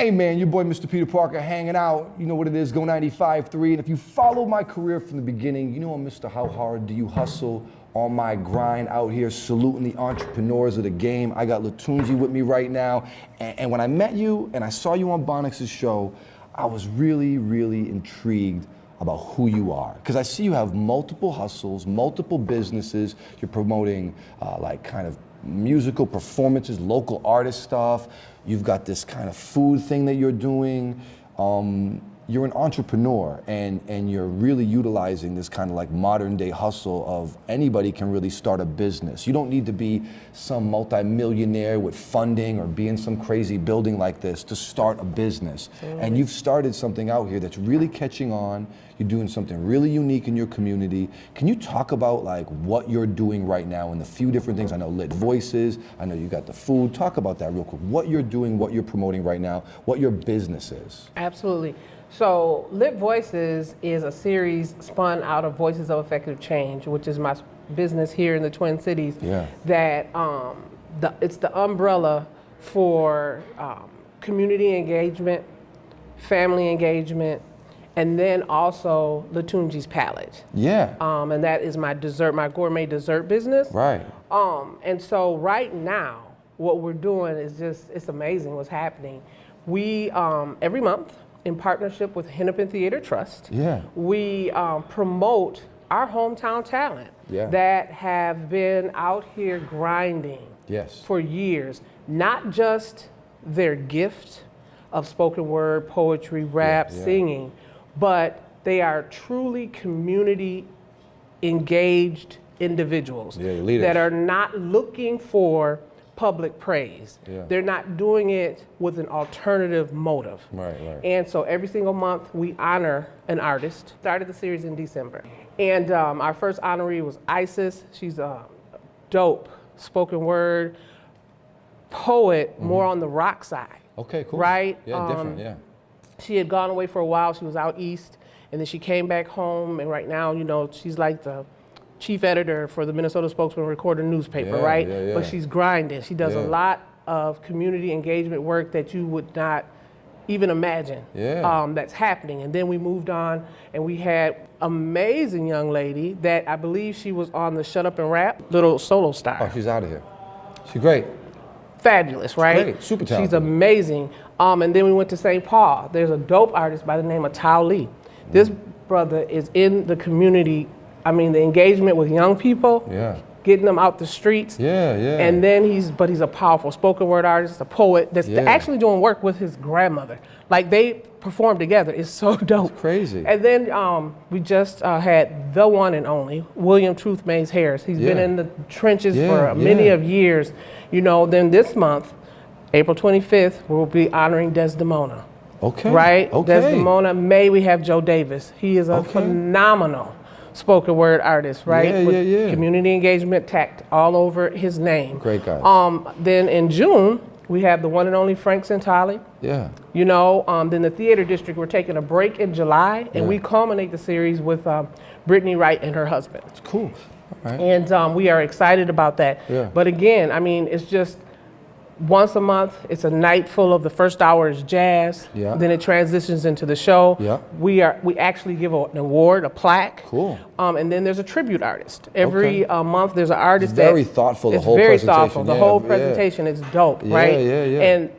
Hey man, your boy Mr. Peter Parker hanging out. You know what it is, Go 95.3. And if you follow my career from the beginning, you know I'm Mr. How Hard Do You Hustle on my grind out here, saluting the entrepreneurs of the game. I got Lutunji with me right now. And when I met you and I saw you on Bonix's show, I was really, really intrigued about who you are. Because I see you have multiple hustles, multiple businesses. You're promoting like kind of musical performances, local artist stuff. You've got this kind of food thing that you're doing. You're an entrepreneur and you're really utilizing this kind of like modern day hustle of anybody can really start a business. You don't need to be some multimillionaire with funding or be in some crazy building like this to start a business. And you've started something out here that's really catching on. You're doing something really unique in your community. Can you talk about like what you're doing right now and the few different things? I know Lit Voices, I know you got the food. Talk about that real quick. What you're doing, what you're promoting right now, what your business is. Absolutely. So Lit Voices is a series spun out of Voices of Effective Change, which is my business here in the Twin Cities. Yeah. That it's the umbrella for community engagement, family engagement, and then also Lutunji's Palette. Yeah. And that is my dessert, my gourmet dessert business. Right. And so right now, what we're doing is just, it's amazing what's happening. We, every month, in partnership with Hennepin Theater Trust, Yeah. we promote our hometown talent that have been out here grinding Yes. for years. Not just their gift of spoken word, poetry, rap, singing, but they are truly community engaged individuals that are not looking for public praise. They're not doing it with an alternative motive. Right. And so every single month we honor an artist. Started the series in December. And our first honoree was Isis. She's a dope spoken word poet, more on the rock side. Okay, cool. Right? Yeah, different, yeah. She had gone away for a while. She was out east, and then she came back home, and right now, you know, she's like the chief editor for the Minnesota Spokesman Recorder newspaper, right? But she's grinding. She does a lot of community engagement work that you would not even imagine that's happening. And then we moved on, and we had amazing young lady that I believe she was on the Shut Up and Rap, little solo star. Oh, she's out of here. She's great. Fabulous, right? Great, super talented. She's amazing. And then we went to St. Paul. There's a dope artist by the name of Tao Lee. This brother is in the community. I mean, the engagement with young people, getting them out the streets. And then he's a powerful spoken word artist, a poet that's actually doing work with his grandmother. Like they perform together. It's so dope. It's crazy. And then we just had the one and only William Truth Mays Harris. He's been in the trenches for many of years. You know, then this month, April 25th, we'll be honoring Desdemona. Okay. Right? Okay. Desdemona. May we have Joe Davis. He is a phenomenal spoken word artist, right? With community engagement tacked all over his name. Great guy. Then in June, we have the one and only Frank Santali. Yeah. You know, then the theater district, we're taking a break in July, and we culminate the series with Brittany Wright and her husband. It's cool. All right. And we are excited about that. But again, I mean, it's just once a month. It's a night full of the first hour is jazz. Then it transitions into the show. We actually give an award, a plaque. Cool. And then there's a tribute artist. Every month there's an artist. It's very thoughtful. It's very thoughtful. The whole presentation is dope, right? And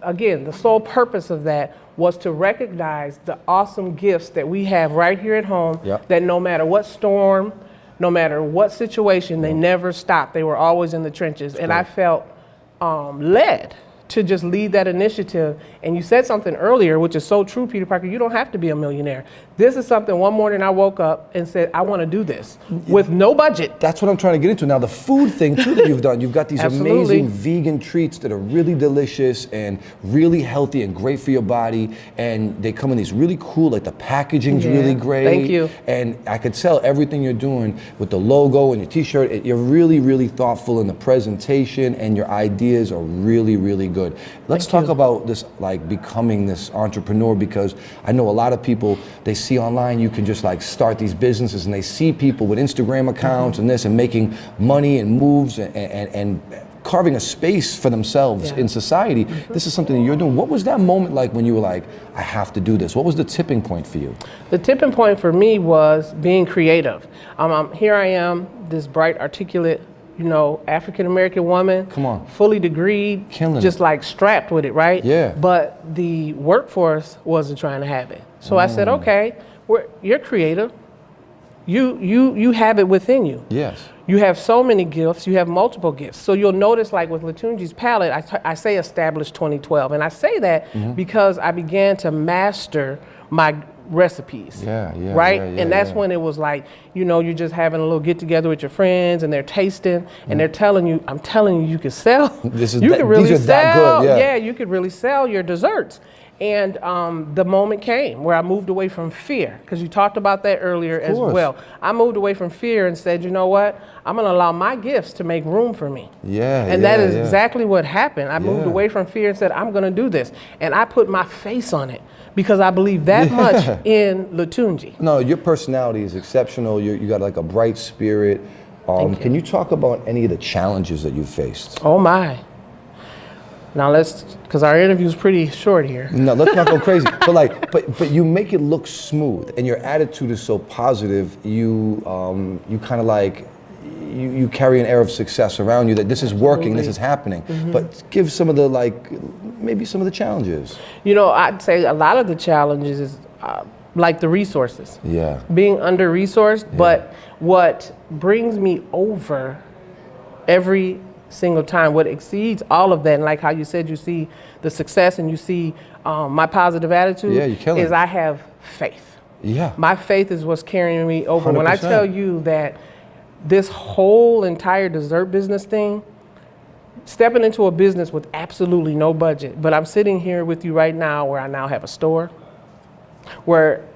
again, the sole purpose of that was to recognize the awesome gifts that we have right here at home. That no matter what storm, no matter what situation, they never stopped. They were always in the trenches. And I felt led to just lead that initiative. And you said something earlier, which is so true, Peter Parker, you don't have to be a millionaire. This is something, one morning I woke up and said, I want to do this with no budget. That's what I'm trying to get into. Now, the food thing too that you've done, you've got these amazing vegan treats that are really delicious and really healthy and great for your body. And they come in these really cool, like the packaging's really great. Thank you. And I could tell everything you're doing with the logo and your t-shirt, you're really, really thoughtful in the presentation and your ideas are really, really good. Let's talk about this, like becoming this entrepreneur, because I know a lot of people, they see online you can just like start these businesses and they see people with Instagram accounts and this and making money and moves and carving a space for themselves in society. This is something that you're doing. What was that moment like when you were like, I have to do this? What was the tipping point for you? The tipping point for me was being creative. Here I am, this bright, articulate, African-American woman. Come on. Fully degreed, just like strapped with it, right? Yeah. But the workforce wasn't trying to have it. So I said, okay, you're creative. You have it within you. Yes. You have so many gifts, you have multiple gifts. So you'll notice, like with Lutunji's palette, I say established 2012. And I say that because I began to master my recipes. Right? And that's when it was like, you're just having a little get together with your friends and they're tasting and they're telling you, I'm telling you, you could sell. These are sell. that good, You could really sell your desserts. And the moment came where I moved away from fear, because you talked about that earlier as well. I moved away from fear and said, you know what? I'm going to allow my gifts to make room for me. And that is exactly what happened. I moved away from fear and said, I'm going to do this. And I put my face on it because I believe that much in Lutunji. No, your personality is exceptional. You got like a bright spirit. Can you talk about any of the challenges that you faced? Oh, my. Now because our interview is pretty short here. No, let's not go crazy. But you make it look smooth, and your attitude is so positive. You kind of like, you carry an air of success around you that this is working, this is happening. But give some of the maybe some of the challenges. I'd say a lot of the challenges is like the resources. Yeah. Being under-resourced, but what brings me over every single time, what exceeds all of that, and like how you said, you see the success and you see my positive attitude, is I have faith. Yeah. My faith is what's carrying me over. 100%. When I tell you that this whole entire dessert business thing, stepping into a business with absolutely no budget, but I'm sitting here with you right now where I now have a store, where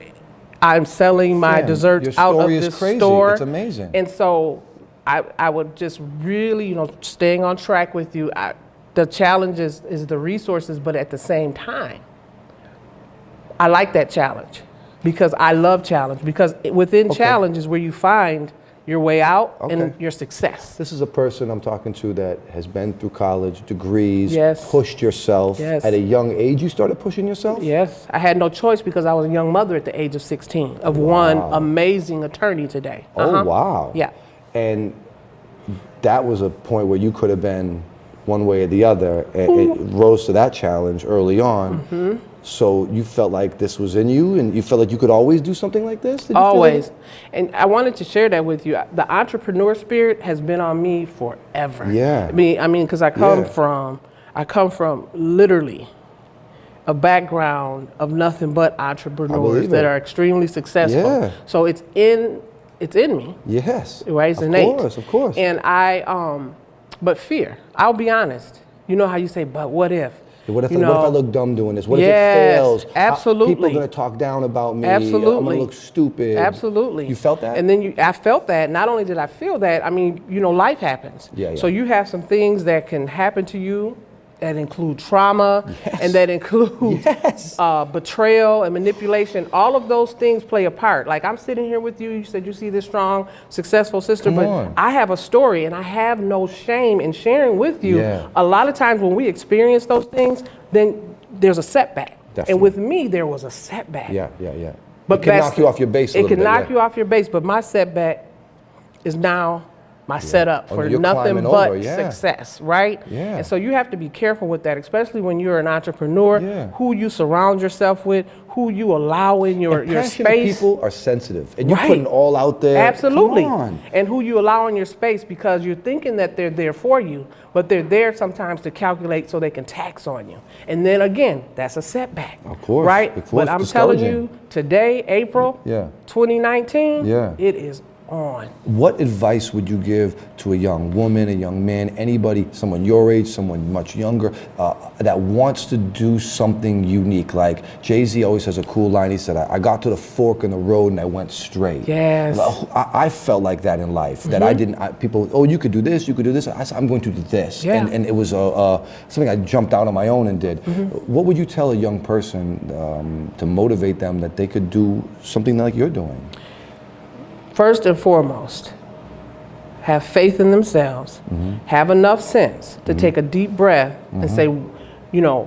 I'm selling my desserts out of this store. It's amazing. And so I would just really, staying on track with you. The challenge is the resources, but at the same time, I like that challenge because I love challenge, because within challenge is where you find your way out and your success. This is a person I'm talking to that has been through college, degrees, pushed yourself. At a young age, you started pushing yourself? Yes. I had no choice because I was a young mother at the age of 16 of one amazing attorney today. Oh, wow. Yeah. And that was a point where you could have been one way or the other, and it rose to that challenge early on. So you felt like this was in you, and you felt like you could always do something like this? Did you always. And I wanted to share that with you. The entrepreneur spirit has been on me forever. Yeah. I mean, because I come from literally a background of nothing but entrepreneurs that are extremely successful. Yeah. So it's in me. Yes. Right? It's innate. Of course. And but fear, I'll be honest. You know how you say, but what if? What if I look dumb doing this? What if it fails? Absolutely. People are going to talk down about me. Absolutely. I'm going to look stupid. Absolutely. You felt that? And then I felt that. Not only did I feel that, life happens. So you have some things that can happen to you that include trauma and that include betrayal and manipulation. All of those things play a part. Like I'm sitting here with you, you said you see this strong, successful sister, but I have a story and I have no shame in sharing with you. A lot of times when we experience those things, then there's a setback. Definitely. And with me, there was a setback. But it can knock you off your base a little bit. It can knock you off your base, but my setback is now my setup for nothing but success, right? And so you have to be careful with that, especially when you're an entrepreneur, who you surround yourself with, who you allow in your space. People are sensitive, and you're putting it all out there. Absolutely. Come on. And who you allow in your space, because you're thinking that they're there for you, but they're there sometimes to calculate so they can tax on you. And then again, that's a setback. Of course. Right? But I'm telling you, today, April 2019, it is on. What advice would you give to a young woman, a young man, anybody, someone your age, someone much younger, that wants to do something unique? Like Jay-Z always has a cool line. He said, I got to the fork in the road and I went straight. Yes. I felt like that in life, that I didn't, people, oh, you could do this, you could do this. I said, I'm going to do this. And it was something I jumped out on my own and did. What would you tell a young person to motivate them that they could do something like you're doing? First and foremost, have faith in themselves, have enough sense to take a deep breath and say, you know,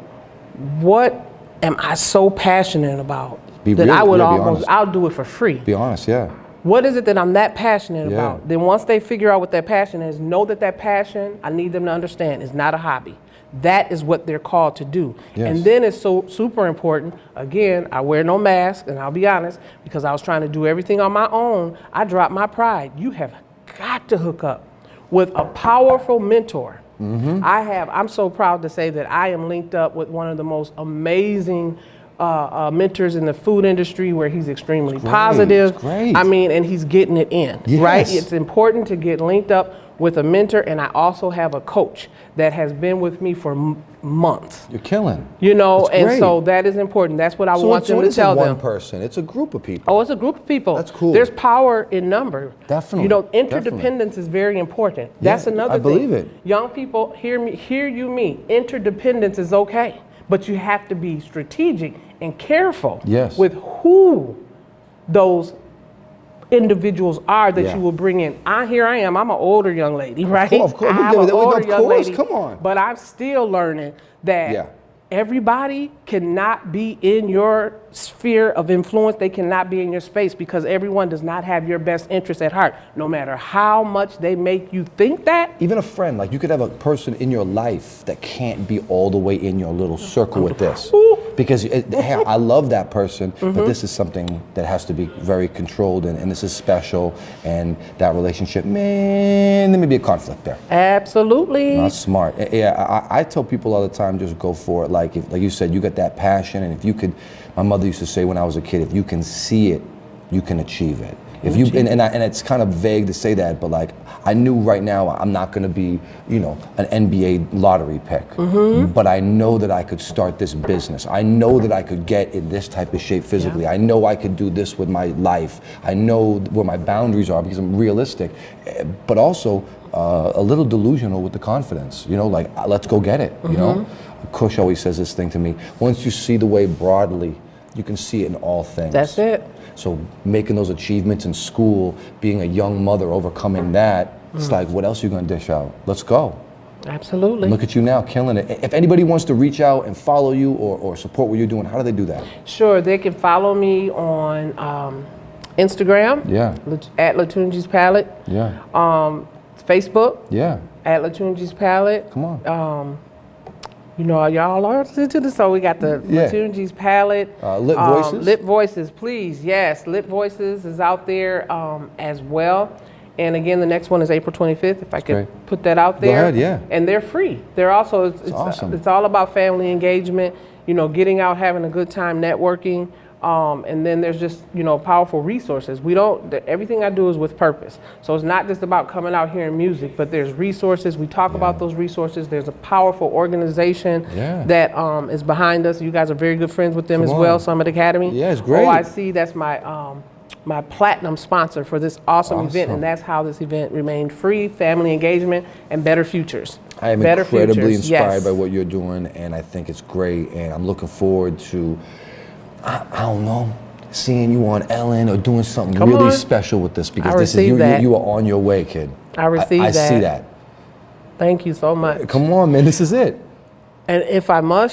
what am I so passionate about that I would I'll do it for free. Be honest, yeah. What is it that I'm that passionate about? Then once they figure out what that passion is, know that that passion, I need them to understand, is not a hobby. That is what they're called to do. Yes. And then it's so super important. Again, I wear no mask, and I'll be honest, because I was trying to do everything on my own, I dropped my pride. You have got to hook up with a powerful mentor. I'm so proud to say that I am linked up with one of the most amazing mentors in the food industry, where he's extremely positive. Great. I mean, and he's getting it in, right? It's important to get linked up with a mentor, and I also have a coach that has been with me for months. You're killing. You know, That's and great. so that is important. That's what I want them to tell them. So it's one person, it's a group of people. Oh, it's a group of people. That's cool. There's power in number. Definitely. You know, interdependence is very important. That's another thing. I believe it. Young people, hear you me. Interdependence is okay, but you have to be strategic and careful with who those individuals are that you will bring in. Here I am. I'm an older young lady, right? Of course. I'm an older young lady. Come on. But I'm still learning that everybody cannot be in your sphere of influence. They cannot be in your space, because everyone does not have your best interest at heart, no matter how much they make you think that. Even a friend, like you could have a person in your life that can't be all the way in your little circle with this. Because hey, I love that person, but this is something that has to be very controlled, and this is special, and that relationship, man, there may be a conflict there. Absolutely. That's smart. Yeah, I tell people all the time, just go for it. Like you said, you got that passion, and if you could, my mother used to say when I was a kid, if you can see it, you can achieve it. If you and it's kind of vague to say that, but like I knew right now I'm not going to be, you know, an NBA lottery pick, but I know that I could start this business. I know that I could get in this type of shape physically. I know I could do this with my life. I know where my boundaries are, because I'm realistic, but also a little delusional with the confidence. You know, like let's go get it. You know, Kush always says this thing to me: once you see the way broadly, you can see it in all things. That's it. So making those achievements in school, being a young mother, overcoming that, it's like, what else are you going to dish out? Let's go. Absolutely. Look at you now, killing it. If anybody wants to reach out and follow you or support what you're doing, how do they do that? Sure, they can follow me on Instagram, at Lutunji's Palette. Facebook, at Lutunji's Palette. Come on. You know, y'all are listening to this, so we got the Lutunji's Palette. Lip Voices? Lip Voices, please. Yes, Lip Voices is out there as well. And again, the next one is April 25th, if I could put that out there. Go ahead, And they're free. They're also, it's awesome. It's all about family engagement, you know, getting out, having a good time, networking. And then there's just, you know, powerful resources. Everything I do is with purpose. So it's not just about coming out hearing music, but there's resources. We talk about those resources. There's a powerful organization that is behind us. You guys are very good friends with them as well, Summit Academy. Yeah, it's great. OIC, that's my platinum sponsor for this awesome event, and that's how this event remained free, family engagement, and better futures. I am incredibly inspired by what you're doing, and I think it's great, and I'm looking forward to, I don't know, seeing you on Ellen or doing something really special with this, because this is you are on your way, kid. I received that. I see that. Thank you so much. Come on, man, this is it. And if I may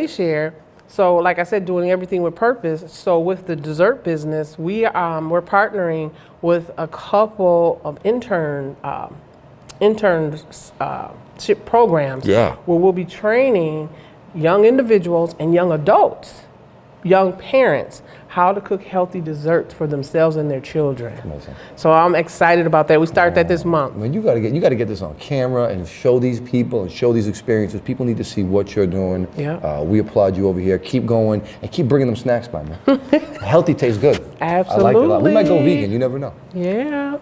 share, so like I said, doing everything with purpose. So with the dessert business, we're partnering with a couple of internship programs where we'll be training young individuals and young adults, young parents, how to cook healthy desserts for themselves and their children. Amazing. So I'm excited about that. We start that this month. I mean, you got to get this on camera and show these people and show these experiences. People need to see what you're doing. We applaud you over here. Keep going and keep bringing them snacks by, man. Healthy tastes good. Absolutely. I like it a lot. We might go vegan. You never know. Yeah.